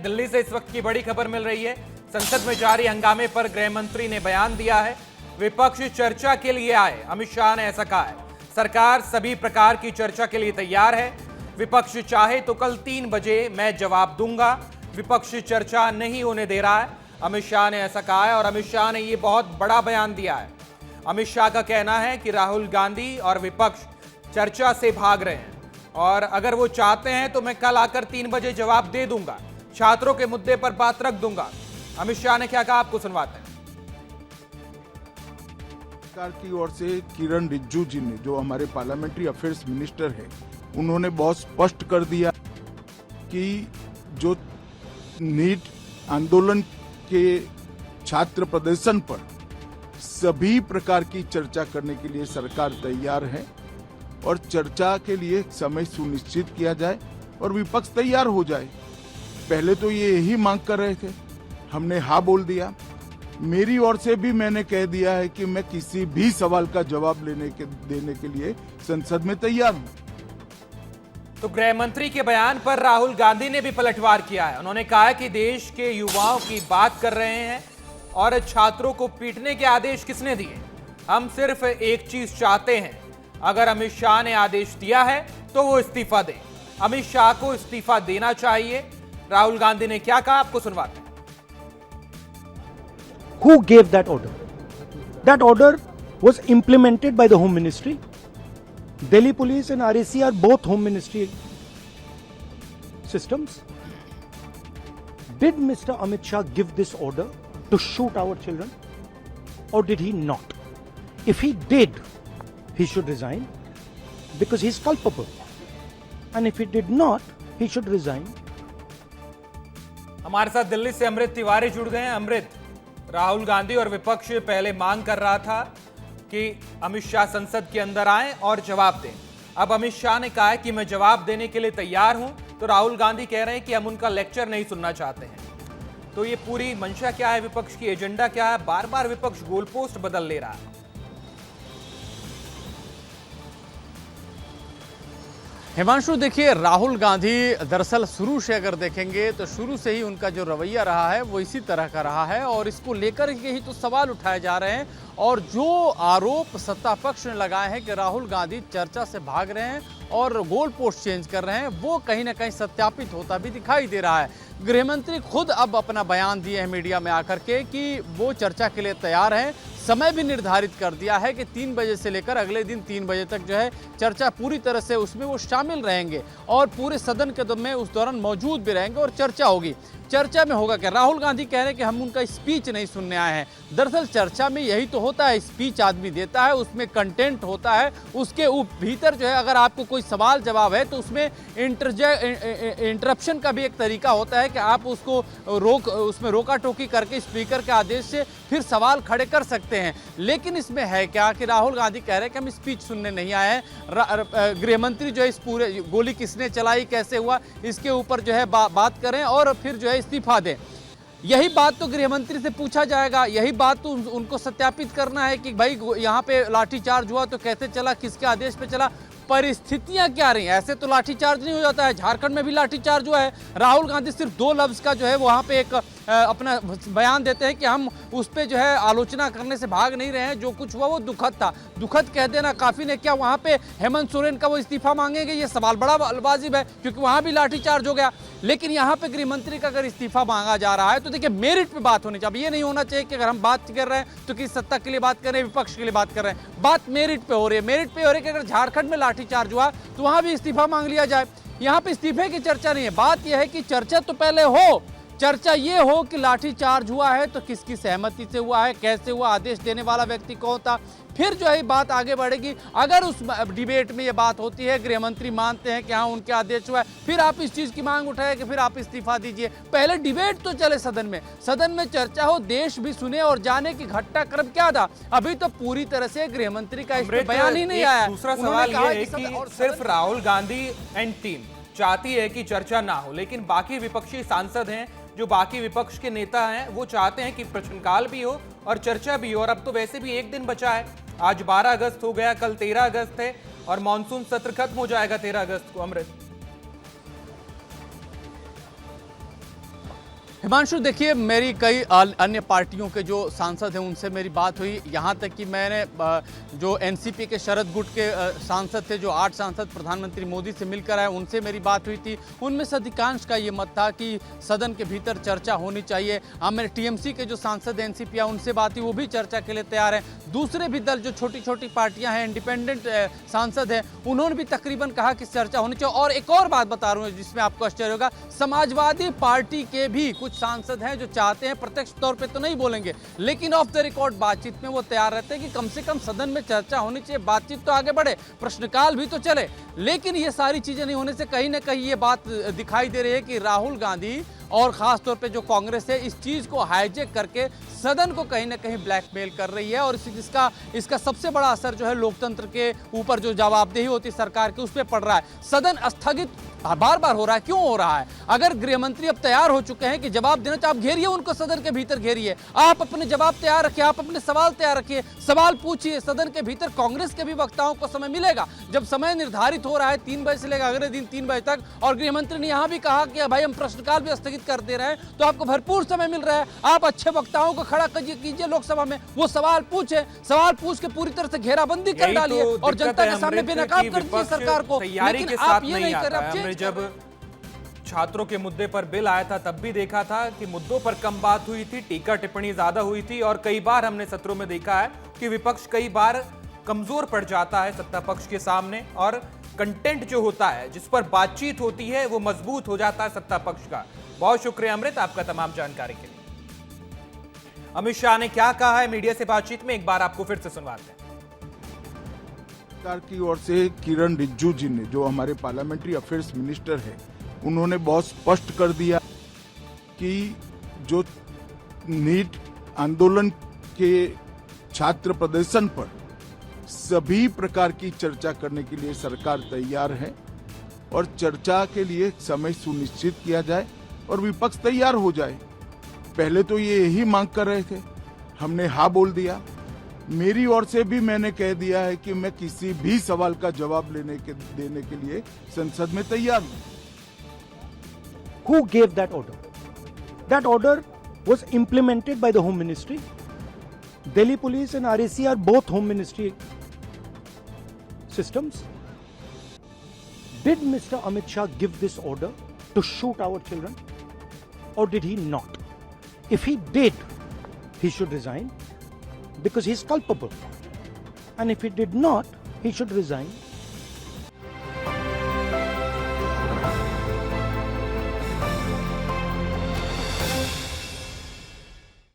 दिल्ली से इस वक्त की बड़ी खबर मिल रही है। संसद में जारी हंगामे पर गृह मंत्री ने बयान दिया है। विपक्ष चर्चा के लिए आए, अमित शाह ने ऐसा कहा है। सरकार सभी प्रकार की चर्चा के लिए तैयार है। विपक्ष चाहे तो कल 3 बजे मैं जवाब दूंगा। विपक्ष चर्चा नहीं होने दे रहा है, अमित शाह ने ऐसा कहा है। और अमित शाह ने यह बहुत बड़ा बयान दिया है। अमित शाह का कहना है कि राहुल गांधी और विपक्ष चर्चा से भाग रहे हैं और अगर वो चाहते हैं तो मैं कल आकर 3 बजे जवाब दे दूंगा, छात्रों के मुद्दे पर बात रख दूंगा। अमित शाह ने क्या कहा, आपको सुनवाते हैं। सरकार की ओर से किरण रिजिजू जी ने, जो हमारे पार्लियामेंट्री अफेयर्स मिनिस्टर है, उन्होंने बहुत स्पष्ट कर दिया कि जो नीट आंदोलन के छात्र प्रदर्शन पर सभी प्रकार की चर्चा करने के लिए सरकार तैयार है और चर्चा के लिए समय सुनिश्चित किया जाए और विपक्ष तैयार हो जाए। पहले तो ये यही मांग कर रहे थे, हमने हाँ बोल दिया। मेरी ओर से भी मैंने कह दिया है कि मैं किसी भी सवाल का जवाब देने के लिए संसद में तैयार हूं। तो गृह मंत्री के बयान पर राहुल गांधी ने भी पलटवार किया है। उन्होंने कहा कि देश के युवाओं की बात कर रहे हैं और छात्रों को पीटने के आदेश किसने दिए। हम सिर्फ एक चीज चाहते हैं, अगर अमित शाह ने आदेश दिया है तो वो इस्तीफा दें। अमित शाह को इस्तीफा देना चाहिए। राहुल गांधी ने क्या कहा, आपको सुनवाते हैं। Who gave that order? That order was implemented by the Home Ministry. Delhi Police and RAC are both Home Ministry systems. Did Mr. Amit Shah give this order to shoot our children, or did he not? If he did, he should resign because he's culpable. And if he did not, he should resign. हमारे साथ दिल्ली से अमृत तिवारी जुड़ गए हैं। अमृत, राहुल गांधी और विपक्ष पहले मांग कर रहा था कि अमित शाह संसद के अंदर आएं और जवाब दें। अब अमित शाह ने कहा है कि मैं जवाब देने के लिए तैयार हूं, तो राहुल गांधी कह रहे हैं कि हम उनका लेक्चर नहीं सुनना चाहते हैं। तो ये पूरी मंशा क्या है, विपक्ष की एजेंडा क्या है? बार बार विपक्ष गोलपोस्ट बदल ले रहा है। हिमांशु, देखिए, राहुल गांधी दरअसल शुरू से अगर देखेंगे तो शुरू से ही उनका जो रवैया रहा है वो इसी तरह का रहा है और इसको लेकर के ही तो सवाल उठाए जा रहे हैं। और जो आरोप सत्ता पक्ष ने लगाए हैं कि राहुल गांधी चर्चा से भाग रहे हैं और गोल पोस्ट चेंज कर रहे हैं, वो कहीं ना कहीं सत्यापित होता भी दिखाई दे रहा है। गृहमंत्री खुद अब अपना बयान दिए हैं मीडिया में आकर के कि वो चर्चा के लिए तैयार हैं। समय भी निर्धारित कर दिया है कि 3 बजे से लेकर अगले दिन 3 बजे तक जो है चर्चा पूरी तरह से उसमें वो शामिल रहेंगे और पूरे सदन के में उस दौरान मौजूद भी रहेंगे और चर्चा होगी। चर्चा में होगा क्या? राहुल गांधी कह रहे हैं कि हम उनका स्पीच नहीं सुनने आए हैं। दरअसल चर्चा में यही तो होता है, स्पीच आदमी देता है, उसमें कंटेंट होता है, उसके भीतर जो है अगर आपको कोई सवाल जवाब है तो उसमें इंटरप्शन का भी एक तरीका होता है कि आप उसको उसमें रोका टोकी करके स्पीकर के आदेश से फिर सवाल खड़े कर सकते हैं। लेकिन इसमें है क्या कि राहुल गांधी कह रहे हैं कि हम स्पीच सुनने नहीं आए हैं। गृहमंत्री जो है इस पूरे गोली किसने चलाई, कैसे हुआ, इसके ऊपर जो है बात करें और फिर जो है इस्तीफा दें। यही बात तो गृहमंत्री से पूछा जाएगा, यही बात तो उनको सत्यापित करना है कि भाई यहाँ पे लाठीचार्ज हुआ तो कैसे चला, किसके आदेश पे चला, परिस्थितियां क्या रही। ऐसे तो लाठीचार्ज नहीं हो जाता है। झारखंड में भी लाठीचार्ज हुआ है। राहुल गांधी सिर्फ 2 लफ्ज का जो है वहां पे एक अपना बयान देते हैं कि हम उस पर जो है आलोचना करने से भाग नहीं रहे हैं, जो कुछ हुआ वो दुखद था। दुखद कह देना काफी ने क्या वहां पे हेमंत सोरेन का वो इस्तीफा मांगेंगे? ये सवाल बड़ा वाजिब है क्योंकि वहां भी लाठीचार्ज हो गया। लेकिन यहाँ पे गृहमंत्री का अगर इस्तीफा मांगा जा रहा है तो देखिए मेरिट पे बात होनी चाहिए। ये नहीं होना चाहिए कि अगर हम बात कर रहे हैं तो किस सत्ता के लिए बात कर रहे हैं, विपक्ष के लिए बात कर रहे हैं। बात मेरिट पे हो रही है। मेरिट पे हो रही है कि अगर झारखंड में लाठीचार्ज हुआ तो वहां भी इस्तीफा मांग लिया जाए। यहाँ पे इस्तीफे की चर्चा नहीं है। बात यह है कि चर्चा तो पहले हो, चर्चा ये हो कि लाठीचार्ज हुआ है तो किसकी सहमति से हुआ है, कैसे हुआ, आदेश देने वाला व्यक्ति कौन था, फिर जो है बात आगे बढ़ेगी। अगर उस डिबेट में ये बात होती है, गृहमंत्री मानते हैं कि हाँ उनके आदेश हुआ है, फिर आप इस चीज की मांग उठाए कि फिर आप इस्तीफा दीजिए। पहले डिबेट तो चले सदन में चर्चा हो, देश भी सुने और जाने की घटनाक्रम क्या था। अभी तो पूरी तरह से गृहमंत्री का इस पर बयान ही नहीं आया। दूसरा सवाल ये है कि सिर्फ राहुल गांधी एंड टीम चाहती है कि चर्चा ना हो, लेकिन बाकी विपक्षी सांसद हैं, जो बाकी विपक्ष के नेता हैं, वो चाहते हैं कि प्रश्नकाल भी हो और चर्चा भी हो। और अब तो वैसे भी एक दिन बचा है, आज 12 अगस्त हो गया, कल 13 अगस्त है और मॉनसून सत्र खत्म हो जाएगा 13 अगस्त को। अमृत, हिमांशु, देखिए, मेरी कई अन्य पार्टियों के जो सांसद हैं उनसे मेरी बात हुई, यहाँ तक कि मैंने जो एनसीपी के शरद गुट के सांसद थे, जो 8 सांसद प्रधानमंत्री मोदी से मिलकर आए, उनसे मेरी बात हुई थी। उनमें से अधिकांश का ये मत था कि सदन के भीतर चर्चा होनी चाहिए। मेरे टीएमसी के जो सांसद एनसीपी उनसे बात हुई, वो भी चर्चा के लिए तैयार हैं। दूसरे भी दल जो छोटी छोटी पार्टियां हैं, इंडिपेंडेंट सांसद हैं, उन्होंने भी तकरीबन कहा कि चर्चा होनी चाहिए। और एक और बात बता रहा हूँ जिसमें आपको आश्चर्य होगा, समाजवादी पार्टी के भी कुछ सांसद हैं जो चाहते हैं, प्रत्यक्ष तौर पे तो नहीं बोलेंगे लेकिन ऑफ द रिकॉर्ड बातचीत में वो तैयार रहते हैं कि कम से कम सदन में चर्चा होनी चाहिए, बातचीत तो आगे बढ़े, प्रश्नकाल भी तो चले। लेकिन ये सारी चीजें नहीं होने से कहीं ना कहीं ये बात दिखाई दे रही है कि राहुल गांधी और खास तौर पे जो कांग्रेस है इस चीज को हाईजैक करके सदन को कहीं ना कहीं ब्लैकमेल कर रही है। और इसका सबसे बड़ा असर जो है लोकतंत्र के ऊपर, जो जवाबदेही होती है सरकार की, उस पर पड़ रहा है। सदन स्थगित बार बार हो रहा है, क्यों हो रहा है? अगर गृह मंत्री अब तैयार हो चुके हैं कि जवाब देना, तो आप घेरिए उनको, सदन के भीतर घेरिए, आप अपने जवाब तैयार रखिए, आप अपने सवाल तैयार रखिए, सवाल पूछिए सदन के भीतर। कांग्रेस के भी वक्ताओं को समय मिलेगा। जब समय निर्धारित हो रहा है 3 बजे से लेकर अगले दिन 3 बजे तक, और गृह मंत्री ने यहां भी कहा कि भाई हम प्रश्नकाल भी स्थगित कर दे रहे हैं, तो आपको भरपूर समय मिल रहा है। आप अच्छे वक्ताओं को खड़ा कीजिए लोकसभा में, वो सवाल पूछे, सवाल पूछ के पूरी तरह से घेराबंदी कर डालिए और जनता के सामने बेनकाब कर दीजिए सरकार को। लेकिन आप ये नहीं कर रहे। जब छात्रों के मुद्दे पर बिल आया था तब भी देखा था कि मुद्दों पर कम बात हुई थी, टीका टिप्पणी ज्यादा हुई थी, और कई बार हमने सत्रों में देखा है कि विपक्ष कई बार कमजोर पड़ जाता है सत्ता पक्ष के सामने, और कंटेंट जो होता है, जिस पर बातचीत होती है, वो मजबूत हो जाता है सत्ता पक्ष का। बहुत शुक्रिया अमृत आपका तमाम जानकारी के लिए। अमित शाह ने क्या कहा है मीडिया से बातचीत में, एक बार आपको फिर से सुनवाते हैं। सरकार की ओर से किरण रिजिजू जी ने, जो हमारे पार्लियामेंट्री अफेयर्स मिनिस्टर है, उन्होंने बहुत स्पष्ट कर दिया कि जो नीट आंदोलन के छात्र प्रदर्शन पर सभी प्रकार की चर्चा करने के लिए सरकार तैयार है, और चर्चा के लिए समय सुनिश्चित किया जाए और विपक्ष तैयार हो जाए। पहले तो ये यही मांग कर रहे थे, हमने हाँ बोल दिया। मेरी ओर से भी मैंने कह दिया है कि मैं किसी भी सवाल का जवाब देने के लिए संसद में तैयार हूं। Who gave that order? That order was implemented by the Home Ministry. Delhi Police and RAC are both Home Ministry systems. Did Mr. Amit Shah give this order to shoot our children, or did he not? If he did, he should resign because he is culpable. And if he did not, he should resign